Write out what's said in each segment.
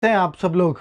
हैं आप सब लोग।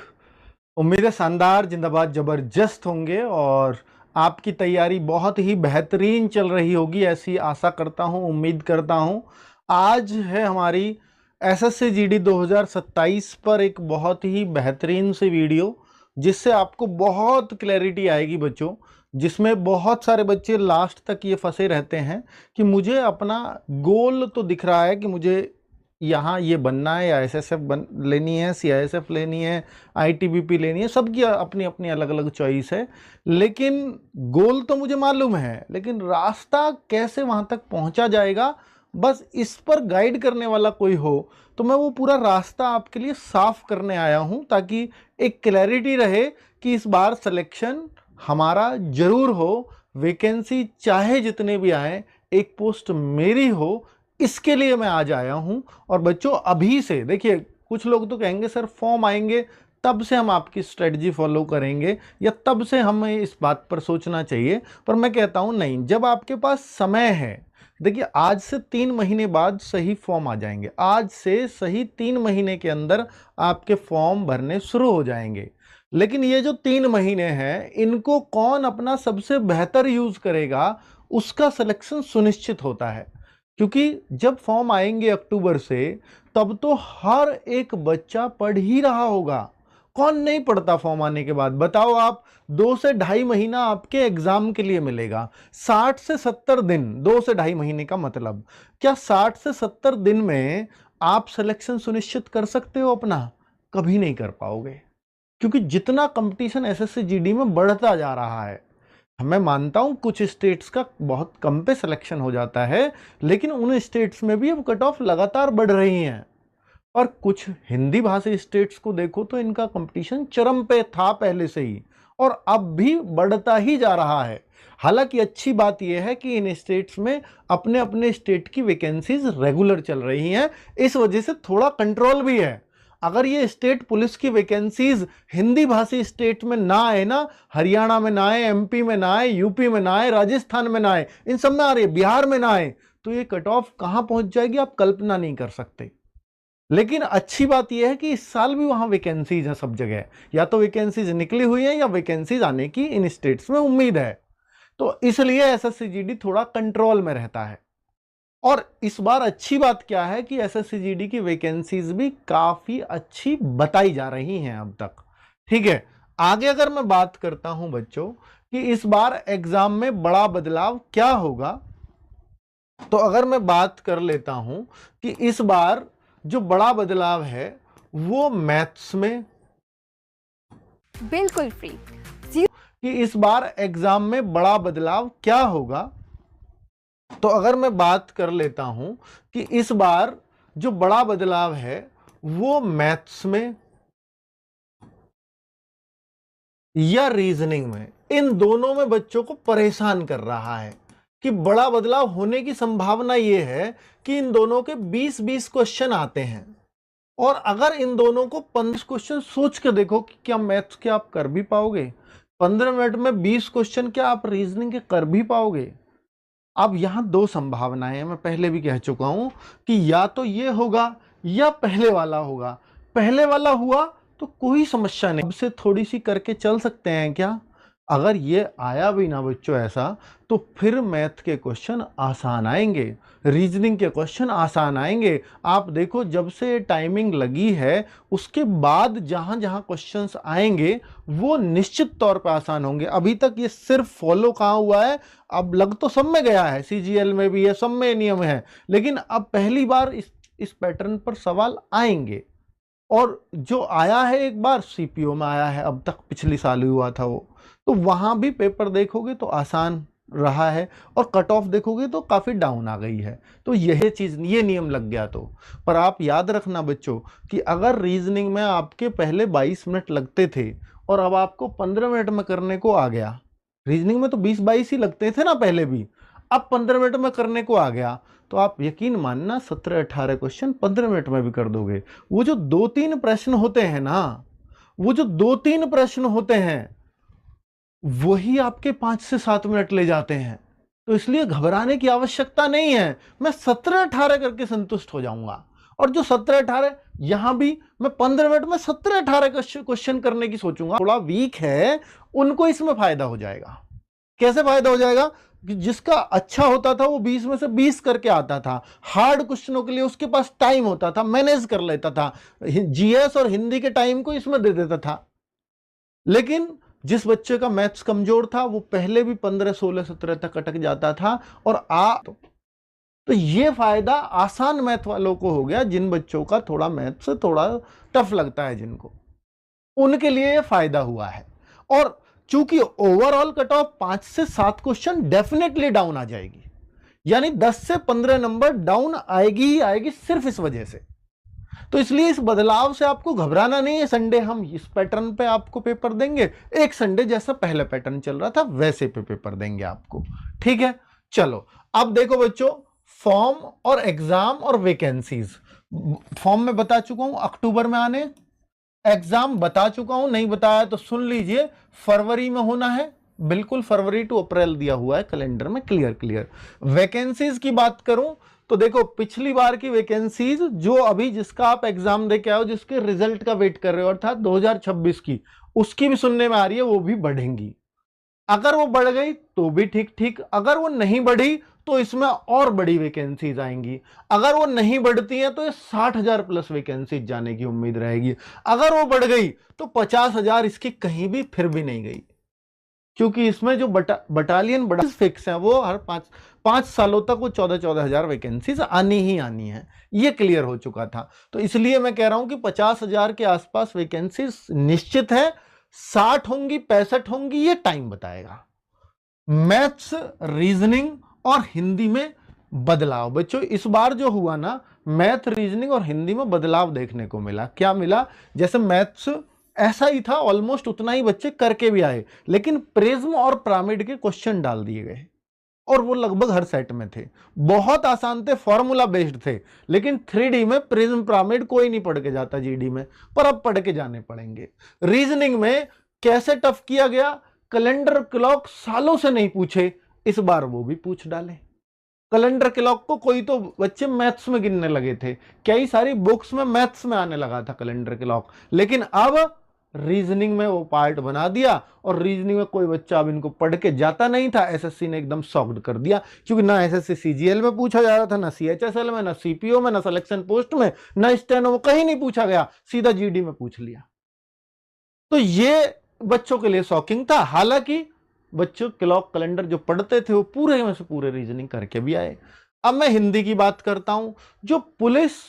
उम्मीद है शानदार जिंदाबाद जबरदस्त होंगे और आपकी तैयारी बहुत ही बेहतरीन चल रही होगी, ऐसी आशा करता हूं, उम्मीद करता हूं। आज है हमारी एसएससी जीडी 2027 पर एक बहुत ही बेहतरीन सी वीडियो, जिससे आपको बहुत क्लैरिटी आएगी बच्चों। जिसमें बहुत सारे बच्चे लास्ट तक ये फंसे रहते हैं कि मुझे अपना गोल तो दिख रहा है कि मुझे यहाँ ये बनना है, या एसएसएफ लेनी है, सीआईएसएफ लेनी है, आईटीबीपी लेनी है। सबकी अपनी अपनी अलग अलग चॉइस है, लेकिन गोल तो मुझे मालूम है, लेकिन रास्ता कैसे वहाँ तक पहुँचा जाएगा, बस इस पर गाइड करने वाला कोई हो तो मैं वो पूरा रास्ता आपके लिए साफ करने आया हूँ, ताकि एक क्लैरिटी रहे कि इस बार सिलेक्शन हमारा जरूर हो। वैकेंसी चाहे जितने भी आए, एक पोस्ट मेरी हो, इसके लिए मैं आज आया हूं। और बच्चों अभी से देखिए, कुछ लोग तो कहेंगे सर फॉर्म आएंगे तब से हम आपकी स्ट्रेटजी फॉलो करेंगे, या तब से हमें इस बात पर सोचना चाहिए। पर मैं कहता हूं नहीं, जब आपके पास समय है, देखिए आज से 3 महीने बाद सही फॉर्म आ जाएंगे। आज से सही 3 महीने के अंदर आपके फॉर्म भरने शुरू हो जाएंगे। लेकिन ये जो 3 महीने हैं, इनको कौन अपना सबसे बेहतर यूज करेगा, उसका सिलेक्शन सुनिश्चित होता है। क्योंकि जब फॉर्म आएंगे अक्टूबर से, तब तो हर एक बच्चा पढ़ ही रहा होगा। कौन नहीं पढ़ता फॉर्म आने के बाद, बताओ आप। 2 से ढाई महीना आपके एग्जाम के लिए मिलेगा। 60 से 70 दिन, 2 से ढाई महीने का मतलब, क्या 60 से 70 दिन में आप सिलेक्शन सुनिश्चित कर सकते हो अपना? कभी नहीं कर पाओगे, क्योंकि जितना कंपटीशन एसएससी जीडी में बढ़ता जा रहा है। मैं मानता हूं कुछ स्टेट्स का बहुत कम पे सिलेक्शन हो जाता है, लेकिन उन स्टेट्स में भी अब कट ऑफ लगातार बढ़ रही हैं। और कुछ हिंदी भाषी स्टेट्स को देखो तो इनका कंपटीशन चरम पे था पहले से ही, और अब भी बढ़ता ही जा रहा है। हालांकि अच्छी बात यह है कि इन स्टेट्स में अपने अपने स्टेट की वैकेंसीज रेगुलर चल रही हैं, इस वजह से थोड़ा कंट्रोल भी है। अगर ये स्टेट पुलिस की वैकेंसीज हिंदी भाषी स्टेट में ना आए ना, हरियाणा में ना आए, एमपी में ना आए, यूपी में ना आए, राजस्थान में ना आए, इन सब में आ रही है, बिहार में ना आए, तो ये कट ऑफ कहां पहुंच जाएगी आप कल्पना नहीं कर सकते। लेकिन अच्छी बात यह है कि इस साल भी वहां वैकेंसीज है सब जगह, या तो वैकेंसीज निकली हुई है या वैकेंसीज आने की इन स्टेट्स में उम्मीद है। तो इसलिए एसएससी जीडी थोड़ा कंट्रोल में रहता है। और इस बार अच्छी बात क्या है कि एसएससी जीडी की वैकेंसीज भी काफी अच्छी बताई जा रही हैं अब तक। ठीक है, आगे अगर मैं बात करता हूं बच्चों कि इस बार एग्जाम में बड़ा बदलाव क्या होगा, तो अगर मैं बात कर लेता हूं कि इस बार जो बड़ा बदलाव है वो मैथ्स में, बिल्कुल फ्री। कि इस बार एग्जाम में बड़ा बदलाव क्या होगा, तो अगर मैं बात कर लेता हूं कि इस बार जो बड़ा बदलाव है वो मैथ्स में या रीजनिंग में, इन दोनों में बच्चों को परेशान कर रहा है। कि बड़ा बदलाव होने की संभावना यह है कि इन दोनों के 20-20 क्वेश्चन आते हैं, और अगर इन दोनों को 15 क्वेश्चन सोच के देखो कि क्या मैथ्स के आप कर भी पाओगे, 15 मिनट में 20 क्वेश्चन क्या आप रीजनिंग के कर भी पाओगे? अब यहां 2 संभावनाएं हैं, मैं पहले भी कह चुका हूं कि या तो ये होगा या पहले वाला होगा। पहले वाला हुआ तो कोई समस्या नहीं, अब से थोड़ी सी करके चल सकते हैं क्या? अगर ये आया भी ना बच्चों ऐसा, तो फिर मैथ के क्वेश्चन आसान आएंगे, रीजनिंग के क्वेश्चन आसान आएंगे। आप देखो, जब से टाइमिंग लगी है उसके बाद जहां जहां क्वेश्चंस आएंगे वो निश्चित तौर पर आसान होंगे। अभी तक ये सिर्फ फॉलो कहां हुआ है, अब लग तो सब में गया है, सीजीएल में भी है, सब में नियम है, लेकिन अब पहली बार इस पैटर्न पर सवाल आएंगे। और जो आया है एक बार सीपीओ में आया है, अब तक पिछली साल ही हुआ था वो, तो वहां भी पेपर देखोगे तो आसान रहा है, और कट ऑफ देखोगे तो काफी डाउन आ गई है। तो यह चीज, ये नियम लग गया तो। पर आप याद रखना बच्चों कि अगर रीजनिंग में आपके पहले 22 मिनट लगते थे और अब आपको 15 मिनट में करने को आ गया, रीजनिंग में तो 20-22 ही लगते थे ना पहले भी, अब 15 मिनट में करने को आ गया, तो आप यकीन मानना 17-18 क्वेश्चन 15 मिनट में भी कर दोगे। वो जो 2-3 प्रश्न होते हैं ना, वो जो 2-3 प्रश्न होते हैं, वही आपके 5 से 7 मिनट ले जाते हैं। तो इसलिए घबराने की आवश्यकता नहीं है, मैं 17-18 करके संतुष्ट हो जाऊंगा। और जो 17-18 यहां भी मैं 15 मिनट में 17-18 क्वेश्चन करने की सोचूंगा। थोड़ा वीक है उनको इसमें फायदा हो जाएगा। कैसे फायदा हो जाएगा कि जिसका अच्छा होता था वो 20 में से 20 करके आता था, हार्ड क्वेश्चनों के लिए उसके पास टाइम होता था, मैनेज कर लेता था, जीएस और हिंदी के टाइम को इसमें दे देता था। लेकिन जिस बच्चे का मैथ्स कमजोर था वो पहले भी 15, 16, 17 तक अटक जाता था। और तो ये फायदा आसान मैथ वालों को हो गया, जिन बच्चों का थोड़ा मैथ्स थोड़ा टफ लगता है जिनको, उनके लिए ये फायदा हुआ है। और चूंकि ओवरऑल कट ऑफ 5 से 7 क्वेश्चन डेफिनेटली डाउन आ जाएगी, यानी 10 से 15 नंबर डाउन आएगी ही आएगी सिर्फ इस वजह से। तो इसलिए इस बदलाव से आपको घबराना नहीं है। संडे हम इस पैटर्न पे आपको पेपर देंगे, एक संडे जैसा पहले पैटर्न चल रहा था वैसे पे पेपर देंगे आपको, ठीक है। चलो अब देखो बच्चों, फॉर्म और एग्जाम और वैकेंसीज। फॉर्म में बता चुका हूं अक्टूबर में आने, एग्जाम बता चुका हूं, नहीं बताया तो सुन लीजिए, फरवरी में होना है, बिल्कुल फरवरी टू अप्रैल दिया हुआ है कैलेंडर में, क्लियर। वैकेंसीज की बात करूं तो देखो, पिछली बार की वैकेंसीज जो अभी जिसका आप एग्जाम दे के आओ, जिसके रिजल्ट का वेट कर रहे हो, अर्थात 2026 की, उसकी भी सुनने में आ रही है वो भी बढ़ेंगी। अगर वो बढ़ गई तो भी ठीक, अगर वो नहीं बढ़ी तो इसमें और बड़ी वैकेंसीज आएंगी। अगर वो नहीं बढ़ती हैं तो ये 60,000 प्लस वैकेंसीज जाने की उम्मीद रहेगी। अगर वो बढ़ गई तो 50,000 इसकी कहीं भी फिर भी नहीं गई, क्योंकि इसमें जो बटालियन बड़ा फिक्स है, वो हर 5 सालों तक वो 14,000 वैकेंसीज आनी ही आनी है, ये क्लियर हो चुका था। तो इसलिए मैं कह रहा हूं कि 50,000 के आसपास वैकेंसीज निश्चित है। 60 होंगी, 65 होंगी, ये टाइम बताएगा। मैथ्स, रीजनिंग और हिंदी में बदलाव बच्चों, इस बार जो हुआ ना, मैथ, रीजनिंग और हिंदी में बदलाव देखने को मिला। क्या मिला? जैसे मैथ्स ऐसा ही था, ऑलमोस्ट उतना ही बच्चे करके भी आए, लेकिन प्रिज्म और पिरामिड के क्वेश्चन डाल दिए गए और वो लगभग हर सेट में थे, बहुत आसान थे, फॉर्मूला बेस्ड थे। लेकिन 3D में प्रिज्म पिरामिड कोई नहीं पढ़ के जाता जीडी में, पर अब पढ़ के जाने पड़ेंगे। रीजनिंग में कैसे टफ किया गया, कैलेंडर क्लॉक सालों से नहीं पूछे, इस बार वो भी पूछ डाले। कैलेंडर क्लॉक को कोई तो बच्चे मैथ्स में गिनने लगे थे, कई सारी बुक्स में मैथ्स में आने लगा था कैलेंडर क्लॉक, लेकिन अब रीजनिंग में वो पार्ट बना दिया। और रीजनिंग में कोई बच्चा अब इनको पढ़ के जाता नहीं था, एसएससी ने एकदम सॉक्ड कर दिया, क्योंकि ना एसएससी सीजीएल में पूछा जा रहा था, ना सीएचएसएल में, ना सीपीओ में, ना सिलेक्शन पोस्ट में, ना स्टेनो में, कहीं नहीं पूछा गया, सीधा जीडी में पूछ लिया। तो ये बच्चों के लिए शॉकिंग था। हालांकि बच्चों क्लॉक कैलेंडर जो पढ़ते थे वो पूरे में से पूरे रीजनिंग करके भी आए। अब मैं हिंदी की बात करता हूं। जो पुलिस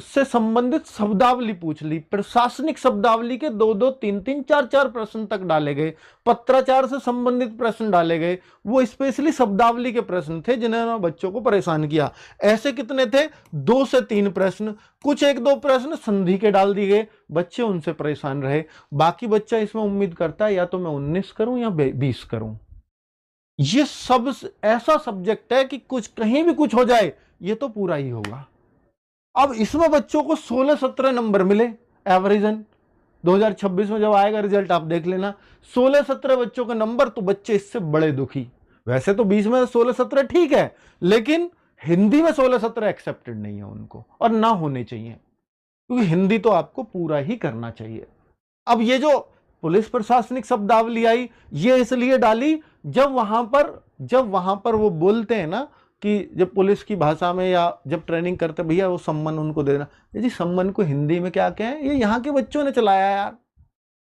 से संबंधित शब्दावली पूछ ली, प्रशासनिक शब्दावली के 2-2, 3-3, 4-4 प्रश्न तक डाले गए, पत्राचार से संबंधित प्रश्न डाले गए, वो स्पेशली शब्दावली के प्रश्न थे जिन्होंने बच्चों को परेशान किया। ऐसे कितने थे? 2 से 3 प्रश्न, कुछ 1-2 प्रश्न संधि के डाल दिए गए, बच्चे उनसे परेशान रहे। बाकी बच्चा इसमें उम्मीद करता है या तो मैं 19 करूं या 20 करूं। ये सब ऐसा सब्जेक्ट है कि कुछ कहीं भी कुछ हो जाए, ये तो पूरा ही होगा। अब इसमें बच्चों को 16-17 नंबर मिले एवरेजन, 2026 में जब आएगा रिजल्ट आप देख लेना, 16-17 बच्चों के नंबर, तो बच्चे इससे बड़े दुखी। वैसे तो 20 में 16-17 ठीक है, लेकिन हिंदी में 16-17 एक्सेप्टेड नहीं है उनको, और ना होने चाहिए, क्योंकि हिंदी तो आपको पूरा ही करना चाहिए। अब ये जो पुलिस प्रशासनिक शब्दावली आई, ये इसलिए डाली जब वहां पर वो बोलते हैं ना कि जब पुलिस की भाषा में या जब ट्रेनिंग करते, भैया वो सम्मन उनको देना, जी सम्मन को हिंदी में क्या कहें, ये यहाँ के बच्चों ने चलाया यार।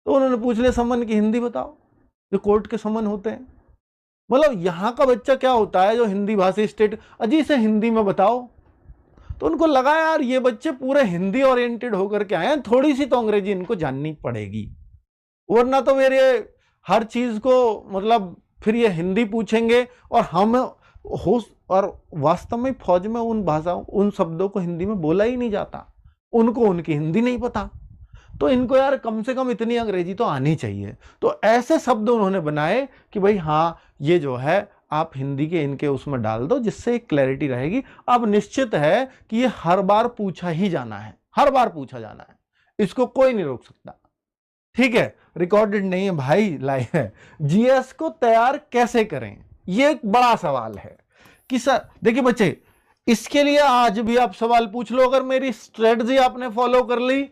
तो उन्होंने पूछ लिया सम्मन की हिंदी बताओ, जो कोर्ट के सम्मन होते हैं। मतलब यहाँ का बच्चा क्या होता है जो हिंदी भाषी स्टेट, अजी से हिंदी में बताओ। तो उनको लगा यार ये बच्चे पूरे हिंदी ओरिएंटेड होकर के आए हैं, थोड़ी सी तो अंग्रेजी इनको जाननी पड़ेगी, वरना तो मेरे हर चीज को मतलब फिर ये हिंदी पूछेंगे। और हम और वास्तव में फौज में उन भाषाओं, उन शब्दों को हिंदी में बोला ही नहीं जाता, उनको उनकी हिंदी नहीं पता, तो इनको यार कम से कम इतनी अंग्रेजी तो आनी चाहिए। तो ऐसे शब्द उन्होंने बनाए कि भाई हाँ ये जो है आप हिंदी के इनके उसमें डाल दो, जिससे एक क्लैरिटी रहेगी। अब निश्चित है कि ये हर बार पूछा ही जाना है, हर बार पूछा जाना है, इसको कोई नहीं रोक सकता, ठीक है। रिकॉर्डेड नहीं है भाई, लाइव है। जीएस को तैयार कैसे करें, ये एक बड़ा सवाल है कि सर देखिए बच्चे, इसके लिए आज भी आप सवाल पूछ लो, अगर मेरी स्ट्रेटजी आपने फॉलो कर ली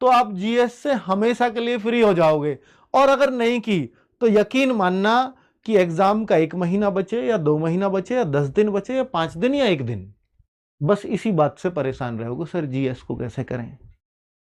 तो आप जीएस से हमेशा के लिए फ्री हो जाओगे, और अगर नहीं की तो यकीन मानना कि एग्जाम का 1 महीना बचे या 2 महीना बचे या 10 दिन बचे या 5 दिन या 1 दिन, बस इसी बात से परेशान रहोगे, सर जीएस को कैसे करें।